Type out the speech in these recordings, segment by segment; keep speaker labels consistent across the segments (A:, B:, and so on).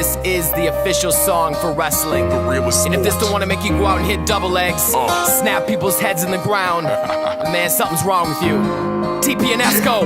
A: this is the official song for wrestling. And if this don't wanna make you go out and hit double legs, snap people's heads in the ground, man, something's wrong with you. TP and Esco,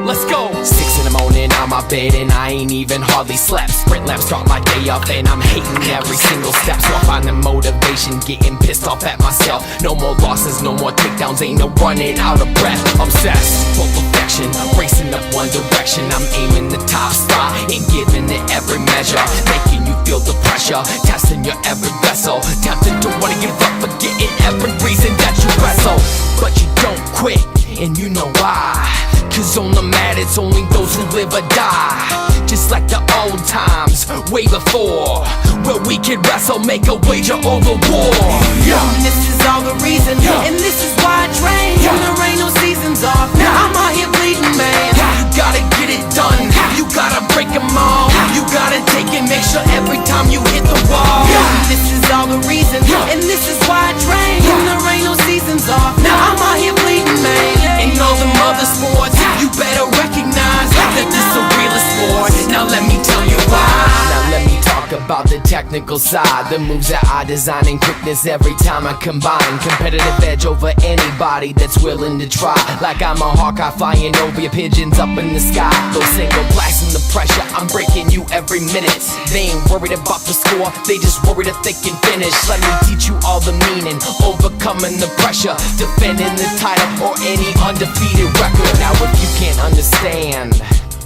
A: let's go. 6 in the morning on my bed and I ain't even hardly slept. Sprint laps start my day off and I'm hating every single step. So I find the motivation, getting pissed off at myself. No more losses, no more takedowns, ain't no running out of breath. Obsessed for perfection, racing up one direction. I'm aiming the top spot and giving it every measure, making you feel the pressure, testing your every vessel. Tempted to wanna give up, forgetting every reason that you wrestle. But you don't quit, and you know why. Cause on the mat it's only those who live or die. Just like the old times, way before, where we could wrestle, make a wager over war.
B: And this is all the reason, and this is why I train. There ain't no seasons off, now I'm out here bleeding, man.
A: You gotta get it done, you gotta break them all. You gotta take it, make sure every time you hit the wall.
B: And this is all the reason, and this is why I train. There ain't no seasons off, now I'm out here bleeding, man.
A: In all them other sports, you better recognize that this a realest sport. Now let me tell you why. Now let me talk about the technical side, the moves that I design and quickness every time I combine. Competitive edge over anybody that's willing to try. Like I'm a Hawkeye flying over your pigeons up in the sky. Those single blasting the pressure, I'm breaking you every minute. They ain't worried about the score, they just worried if they can finish. Let me teach you all the meaning, overcoming the pressure, defending the title or any undefeated record. Now if you can't understand,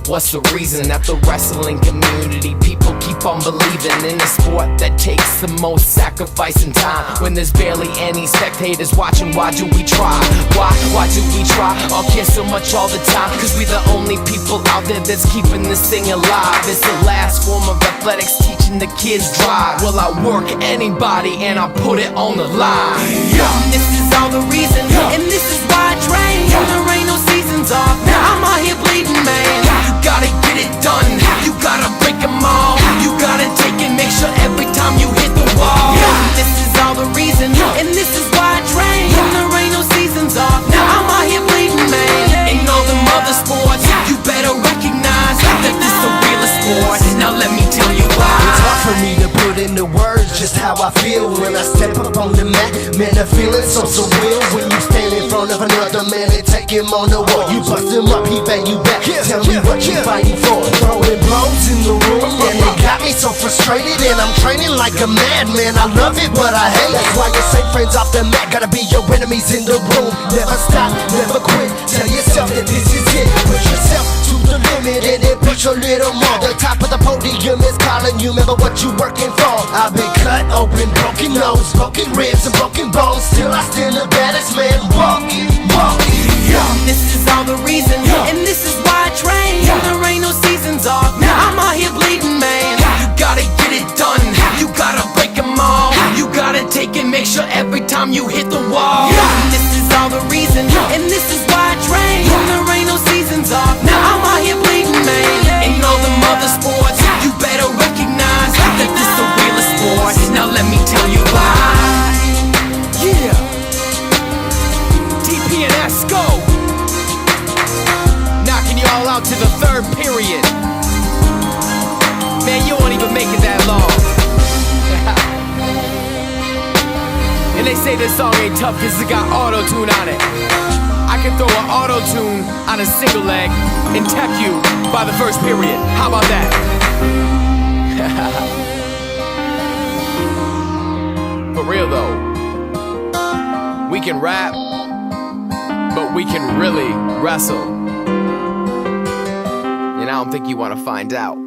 A: what's the reason that the wrestling community people keep on believing in a sport that takes the most sacrifice and time? When there's barely any spectators watching, why do we try? Why do we try or care so much all the time? Cause we the only people out there that's keeping this thing alive. It's the last form of athletics, teaching the kids drive. Well, I work anybody and I put it on the line.
B: And this is all the reason, and this is why I train. There ain't no seasons off, now I'm out here bleeding, man.
A: You gotta get it done, you gotta break them all. You gotta take it, make sure every time you hit the wall.
B: And this is all the reason, and this is why I train. There ain't no seasons off, now I'm out here bleeding, man.
A: In all them other sports, you better recognize that this the realest sport. Now let me tell you why.
C: It's hard for me to put into words just how I feel when I step up on the mat. Man, the feeling's so surreal when you stand in front of another man and take him on the wall. You bust him up, he bang you back. Tell me what you fighting for. Throwing blows in the room and it got me so frustrated, and I'm training like a madman. I love it, but I hate it. That's why you say friends off the mat gotta be your enemies in the room. Never stop, never quit. Tell yourself that this is it. Push yourself to the limit and then push a little more. The top of the podium is calling you. Remember what you working for. I've been cut open, broken nose, broken ribs, and broken bones. Still I still the baddest man walking.
B: And this is all the reason, and this is why I train. There ain't no seasons off, now I'm out here bleeding, man.
A: You gotta get it done, you gotta break them all. You gotta take it, make sure every time you hit the wall.
B: And this is all the reason, and this is why I train. There ain't no seasons off, now I'm out here bleeding, man.
A: In all them other sports, you better recognize that this the realest sport. Now let me tell you why. Yeah, TP and Esco, knocking you all out to the third period. Man, you won't even make it that long. And they say this song ain't tough cause it got auto-tune on it. I can throw an auto-tune on a single leg and tech you by the first period. How about that? For real though, we can rap, but we can really wrestle. And I don't think you want to find out.